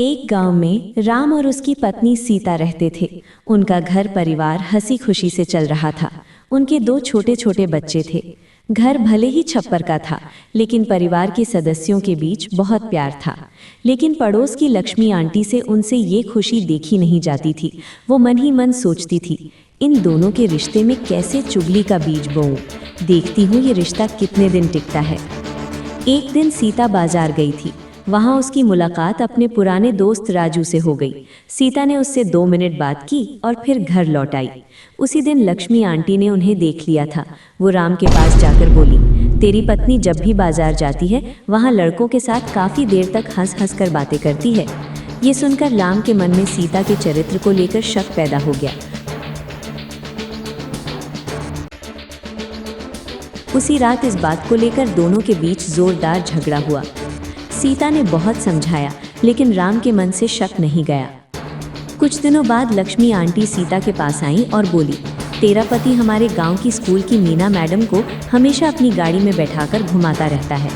एक गांव में राम और उसकी पत्नी सीता रहते थे। उनका घर परिवार हंसी खुशी से चल रहा था। उनके दो छोटे छोटे बच्चे थे। घर भले ही छप्पर का था, लेकिन परिवार के सदस्यों के बीच बहुत प्यार था। लेकिन पड़ोस की लक्ष्मी आंटी से उनसे ये खुशी देखी नहीं जाती थी। वो मन ही मन सोचती थी, इन दोनों के रिश्ते में कैसे चुगली का बीज बोऊं। देखती हूँ ये रिश्ता कितने दिन टिकता है। एक दिन सीता बाजार गई थी। वहां उसकी मुलाकात अपने पुराने दोस्त राजू से हो गई। सीता ने उससे 2 मिनट बात की और फिर घर लौट आई। उसी दिन लक्ष्मी आंटी ने उन्हें देख लिया था। वो राम के पास जाकर बोली, तेरी पत्नी जब भी बाजार जाती है वहां लड़कों के साथ काफी देर तक हंस हंस कर बातें करती है। ये सुनकर राम के मन में सीता के चरित्र को लेकर शक पैदा हो गया। उसी रात इस बात को लेकर दोनों के बीच जोरदार झगड़ा हुआ। सीता ने बहुत समझाया, लेकिन राम के मन से शक नहीं गया। कुछ दिनों बाद लक्ष्मी आंटी सीता के पास आईं और बोली, तेरा पति हमारे गांव की स्कूल की मीना मैडम को हमेशा अपनी गाड़ी में बैठाकर घुमाता रहता है।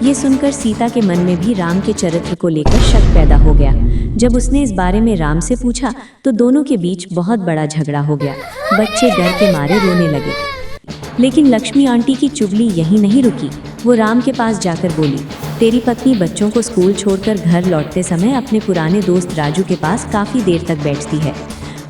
ये सुनकर सीता के मन में भी राम के चरित्र को लेकर शक पैदा हो गया। जब उसने इस बारे में राम से पूछा तो दोनों के बीच बहुत बड़ा झगड़ा हो गया। बच्चे डर के मारे रोने लगे। लेकिन लक्ष्मी आंटी की चुगली यहीं नहीं रुकी। वो राम के पास जाकर बोली, तेरी पत्नी बच्चों को स्कूल छोड़कर घर लौटते समय अपने पुराने दोस्त राजू के पास काफ़ी देर तक बैठती है।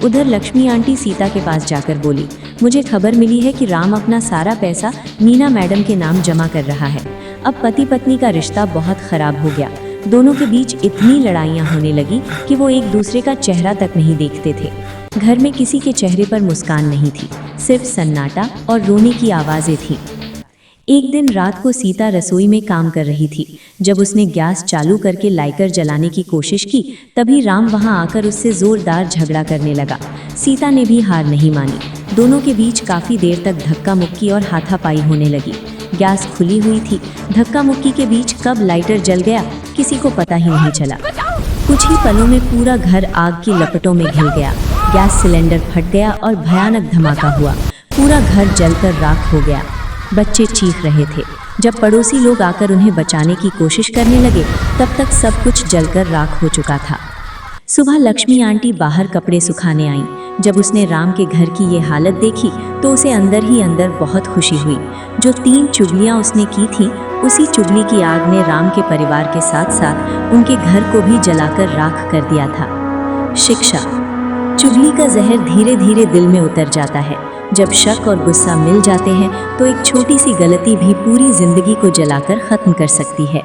उधर लक्ष्मी आंटी सीता के पास जाकर बोली, मुझे खबर मिली है कि राम अपना सारा पैसा मीना मैडम के नाम जमा कर रहा है। अब पति पत्नी का रिश्ता बहुत खराब हो गया। दोनों के बीच इतनी लड़ाइयाँ होने लगी कि वो एक दूसरे का चेहरा तक नहीं देखते थे। घर में किसी के चेहरे पर मुस्कान नहीं थी, सिर्फ सन्नाटा और रोने की आवाज़ें थीं। एक दिन रात को सीता रसोई में काम कर रही थी। जब उसने गैस चालू करके लाइटर जलाने की कोशिश की, तभी राम वहां आकर उससे जोरदार झगड़ा करने लगा। सीता ने भी हार नहीं मानी। दोनों के बीच काफ़ी देर तक धक्का मुक्की और हाथापाई होने लगी। गैस खुली हुई थी। धक्का मुक्की के बीच कब लाइटर जल गया किसी को पता ही नहीं चला। कुछ ही पलों में पूरा घर आग की लपटों में घिर गया। गैस सिलेंडर फट गया और भयानक धमाका हुआ। पूरा घर जलकर राख हो गया। बच्चे चीख रहे थे। जब पड़ोसी लोग आकर उन्हें बचाने की कोशिश करने लगे, तब तक सब कुछ जलकर राख हो चुका था। सुबह लक्ष्मी आंटी बाहर कपड़े सुखाने आईं। जब उसने राम के घर की ये हालत देखी तो उसे अंदर ही अंदर बहुत खुशी हुई। जो 3 चुगलियां उसने की थी, उसी चुगली की आग ने राम के परिवार के साथ साथ उनके घर को भी जलाकर राख कर दिया था। शिक्षा: चुगली का जहर धीरे धीरे दिल में उतर जाता है। जब शक और गुस्सा मिल जाते हैं तो एक छोटी सी गलती भी पूरी जिंदगी को जलाकर खत्म कर सकती है।